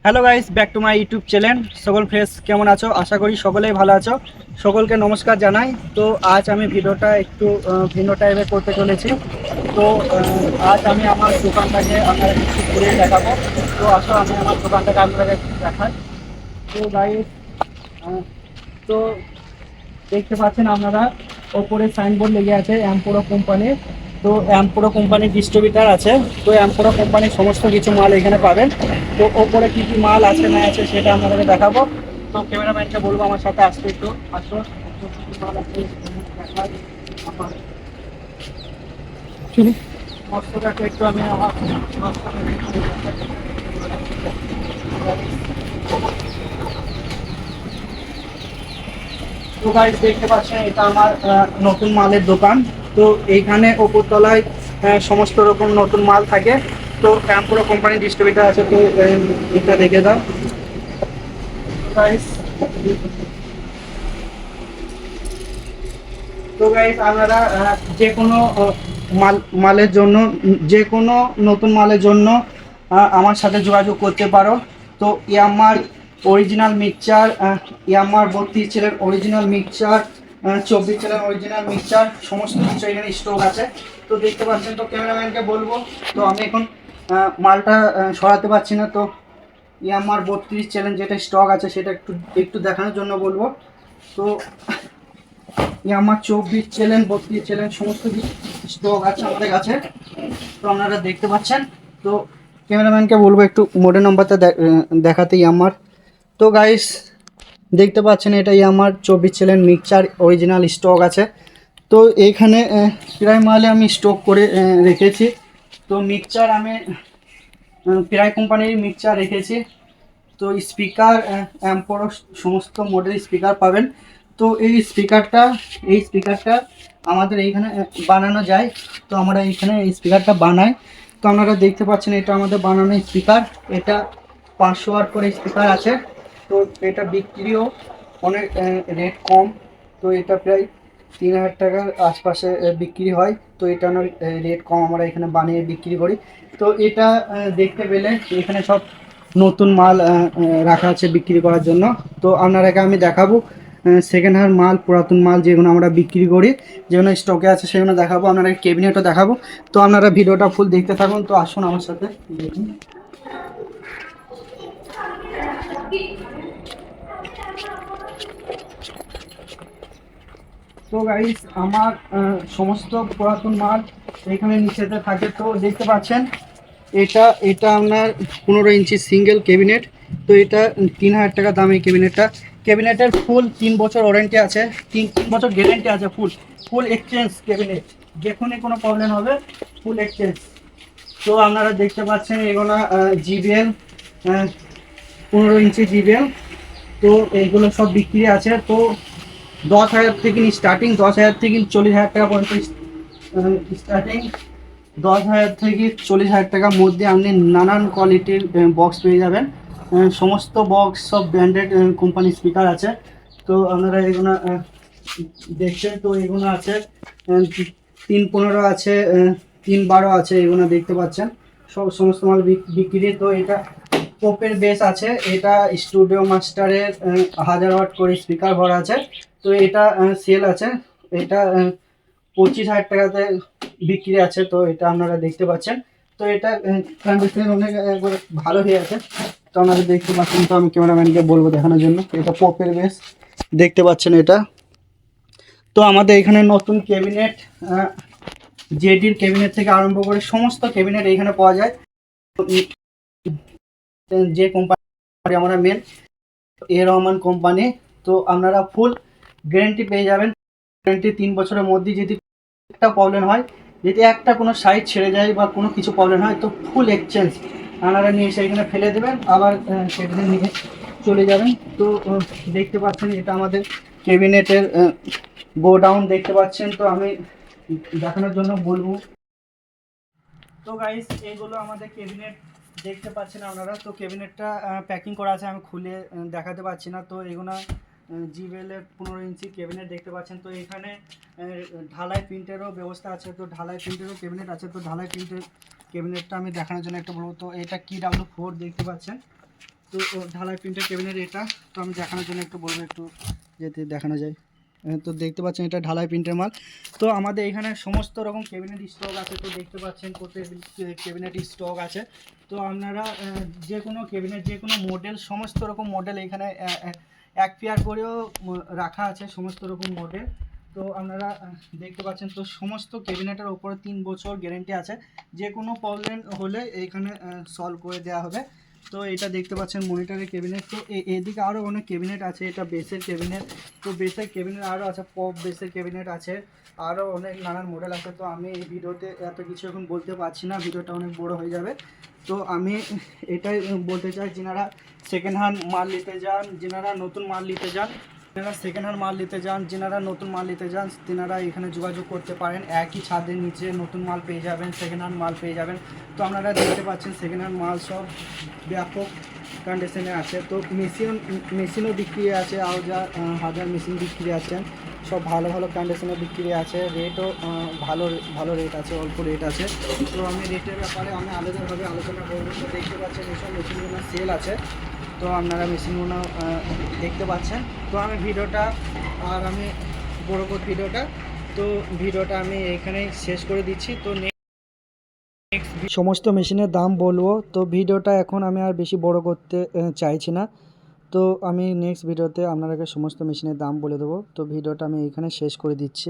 Hello guys, back to my YouTube channel. সকল friends কেমন আছো? আশা করি সকলেই ভালো আছো। সকলকে নমস্কার জানাই। তো আজ আমি ভিডিওটা একটু ভিন্ন টাইপের করতে চলেছি। তো আজ আমি আমার দোকানটাকে আপনারা একটু ঘুরে দেখাবো। তো আসো আমি আমার দোকানটাকে আপনাদের একটু দেখাই। তো গাইস, তো দেখতে পাচ্ছেন আপনারা ওপরে সাইনবোর্ড লেগে আছে অ্যাম্পোরো কোম্পানির। তো অ্যাম্পোরো কোম্পানির ডিস্ট্রিবিউটার আছে। তো অ্যাম্পোরো কোম্পানির সমস্ত কিছু মাল এখানে পাবেন। তো ওপরে কী কী মাল আছে না আছে সেটা আপনাদেরকে দেখাবো। তো ক্যামেরাম্যানকে বলবো আমার সাথে আসতে, একটু আসো। তো কী কী মাল আছে দেখাই আমার। চলুন মস্তটাকে একটু আমি আমার তো গাইস দেখতে পাচ্ছেন এটা আমার নতুন মালের দোকান। তো এইখানে ওপরতলায় সমস্ত রকম নতুন মাল থাকে। তো অ্যাম্পোরো কোম্পানির ডিস্ট্রিবিউটার আছে। তো এটা দেখে দাও গাইস। তো গাইস আপনারা যে কোনো মালের জন্য, যে কোনো নতুন মালের জন্য আমার সাথে যোগাযোগ করতে পারো। তো ইয়ামার অরিজিনাল মিক্সচার, ইয়ামার 32 channel original mixture, 24 channel original mixture সমস্ত কিছু এখানে স্টক আছে। তো দেখতে পাচ্ছেন। তো ক্যামেরাম্যানকে বলবো, তো আমি এখন মালটা সরাতে পারছি না। তো ইয়ামার 32 চ্যানেল যেটা স্টক আছে সেটা একটু একটু দেখানোর জন্য বলবো। তো আমার 24 চ্যানেল 32 চ্যানেল সমস্ত স্টক আছে আমাদের কাছে। তো আপনারা দেখতে পাচ্ছেন। তো ক্যামেরাম্যানকে বলবো একটু মডেল নাম্বারটা দেখাতেই আমার। তো গাইস দেখতে পাচ্ছেন এটাই আমার 24 চ্যানেল মিক্সচার অরিজিনাল স্টক আছে। তো এইখানে প্রায় মালে আমি স্টক করে রেখেছি। তো মিক্সচার আমি প্রায় কোম্পানির মিক্সচার রেখেছি। তো স্পিকার অ্যাম্পোরো সমস্ত মডেল স্পিকার পাবেন। তো এই স্পিকারটা আমাদের এইখানে বানানো যায়। তো আমরা এইখানে এই স্পিকারটা বানাই। তো আপনারা দেখতে পাচ্ছেন এটা আমাদের বানানো স্পিকার। এটা 500 ওয়াট করে স্পিকার আছে। তো এটা বিক্রিও অনেক রেট কম। তো এটা প্রায় 3000 টাকার আশপাশে বিক্রি হয়। তো এটা রেট কম, আমরা এখানে বানিয়ে বিক্রি করি। তো এটা দেখতে পেলে এখানে সব নতুন মাল রাখা আছে বিক্রি করার জন্য। তো আপনারাকে আমি দেখাবো সেকেন্ড হ্যান্ড মাল, পুরাতন মাল যেগুলো আমরা বিক্রি করি, যেগুলো স্টকে আছে সেগুলো দেখাবো। আপনারা ক্যাবিনেটও দেখাবো। তো আপনারা ভিডিওটা ফুল দেখতে থাকুন। তো আসুন আমার সাথে দেখুন। তো গাইস আমার সমস্ত পুরাতন মাল এখানে নিচেতে থাকে। তো দেখতে পাচ্ছেন এটা এটা আপনার 15 ইঞ্চি সিঙ্গেল ক্যাবিনেট। তো এটা 3000 টাকা দাম এই ক্যাবিনেটটা। ক্যাবিনেটের ফুল 3 বছর ওয়ারেন্টি আছে, 3 বছর গ্যারেন্টি আছে। ফুল ফুল এক্সচেঞ্জ ক্যাবিনেট, যখনই কোনো প্রবলেম হবে ফুল এক্সচেঞ্জ। তো আপনারা দেখতে পাচ্ছেন এগুলো জিবিএল 15 ইঞ্চি জিবিএল। তো এইগুলো সব বিক্রি আছে। তো 10,000 থেকে স্টার্টিং, 10,000 থেকে 40,000 টাকা পর্যন্ত স্টার্টিং। 10,000 থেকে 40,000 টাকার মধ্যে আপনি নানান কোয়ালিটির বক্স পেয়ে যাবেন। সমস্ত বক্স সব ব্র্যান্ডেড কোম্পানি স্পিকার আছে। তো আপনারা এগুলো দেখছেন। তো এগুলো আছে 315 আছে, 312 আছে, এগুলো দেখতে পাচ্ছেন সব সমস্ত মাল বিক্রি। তো এটা পোপের বেস আছে। এটা স্টুডিও মাস্টারের 1000 ওয়াট করে স্পিকার ভরা আছে। তো এটা সেল আছে। এটা 25,000 টাকাতে বিক্রি আছে। তো এটা আপনারা দেখতে পাচ্ছেন। তো এটা কন্ডিশন অনেক একবারে ভালো হয়ে আছে। তো আপনারা দেখতে পাচ্ছেন। তো আমি ক্যামেরাম্যানকে বলবো দেখানোর জন্য। এটা পপের বেস দেখতে পাচ্ছেন এটা। তো আমাদের এখানে নতুন ক্যাবিনেট, জেডির ক্যাবিনেট থেকে আরম্ভ করে সমস্ত ক্যাবিনেট এখানে পাওয়া যায়। যে কোম্পানি আমরা মেন এ রহমান কোম্পানি। তো আপনারা ফুল গ্যারেন্টি পেয়ে যাবেন। গ্যারেন্টি 3 বছরের মধ্যে যদি একটা প্রবলেম হয়, যদি একটা কোনো সাইড ছেড়ে যায় বা কোনো কিছু প্রবলেম হয়, তো ফুল এক্সচেঞ্জ আপনারা নিয়ে এসে এখানে ফেলে দেবেন, আবার সেখানে নিয়ে চলে যাবেন। তো দেখতে পাচ্ছেন এটা আমাদের ক্যাবিনেটের গোডাউন দেখতে পাচ্ছেন। তো আমি দেখানোর জন্য বলবো। তো গাইস এইগুলো আমাদের ক্যাবিনেট দেখতে পাচ্ছেন আপনারা। তো ক্যাবিনেটটা প্যাকিং করা আছে, আমি খুলে দেখাতে পারছি না। তো এগুলো জিবেলের 15 ইঞ্চি ক্যাবিনেট দেখতে পাচ্ছেন। তো এখানে ঢালাই প্রিন্টেরও ব্যবস্থা আছে। তো ঢালাই প্রিন্টেরও ক্যাবিনেট আছে। তো ঢালাই প্রিন্টের ক্যাবিনেটটা আমি দেখানোর জন্য একটা বলবো। তো এটা KW4 দেখতে পাচ্ছেন। তো ঢালাই প্রিন্টার ক্যাবিনেট এটা, তো আমি দেখানোর জন্য একটু বলবো, একটু যেতে দেখানো যায়। তো দেখতে পাচ্ছেন এটা ঢালাই প্রিন্টের মাল। তো আমাদের এখানে সমস্ত রকম ক্যাবিনেট স্টক আছে, তো দেখতে পাচ্ছেন কত ক্যাবিনেট স্টক আছে। তো আপনারা যে কোনো ক্যাবিনেট, যে কোনো মডেল, সমস্ত রকম মডেল এখানে এক পেয়ার করেও রাখা আছে, সমস্ত রকম মডেল। তো আপনারা দেখতে পাচ্ছেন, তো সমস্ত ক্যাবিনেটের ওপরে 3 বছর গ্যারেন্টি আছে, যে কোনো প্রবলেম হলে এইখানে সলভ করে দেওয়া হবে। তো এটা দেখতে পাচ্ছেন মনিটরের ক্যাবিনেট। তো এদিকে আরও অনেক ক্যাবিনেট আছে, এটা বেসের ক্যাবিনেট। তো বেসের ক্যাবিনেট আরও আছে, পপ বেসের ক্যাবিনেট আছে, আরও অনেক নানান মডেল আছে। তো আমি এই ভিডিওতে এত কিছু এখন বলতে পারছি না, ভিডিওটা অনেক বড় হয়ে যাবে। তো আমি এটাই বলতে চাই, যেনারা সেকেন্ড হ্যান্ড মাল নিতে যান, যেনারা নতুন মাল নিতে যান, যেনারা সেকেন্ড হ্যান্ড মাল নিতে যান, যেনারা নতুন মাল নিতে যান, তেনারা এখানে যোগাযোগ করতে পারেন। একই ছাদের নিচে নতুন মাল পেয়ে যাবেন, সেকেন্ড হ্যান্ড মাল পেয়ে যাবেন। তো আপনারা দেখতে পাচ্ছেন সেকেন্ড হ্যান্ড মাল সব ব্যাপক কন্ডিশনে আছে। তো মেশিনও বিক্রি আছে, হাজার মেশিন বিক্রি আছে, সব ভালো ভালো কন্ডিশনে বিক্রি আছে। রেটও ভালো ভালো রেট আছে, অল্প রেট আছে। তো আমি রেটের ব্যাপারে আমি আলাদাভাবে আলোচনা করবো। তো দেখতে পাচ্ছেন এইসব মেশিনগুলো সেল আছে, তো আপনারা মেশিনগুলো দেখতে পাচ্ছেন। তো আমি ভিডিওটা আর আমি বড় করে ভিডিওটা আমি এখানেই শেষ করে দিচ্ছি। তো সমস্ত মেশিনের দাম বলবো, তো ভিডিওটা এখন আমি আর বেশি বড় করতে চাইছি না। তো আমি নেক্সট ভিডিওতে আপনাদেরকে সমস্ত মেশিনের দাম বলে দেবো। তো ভিডিওটা আমি এখানে শেষ করে দিচ্ছি।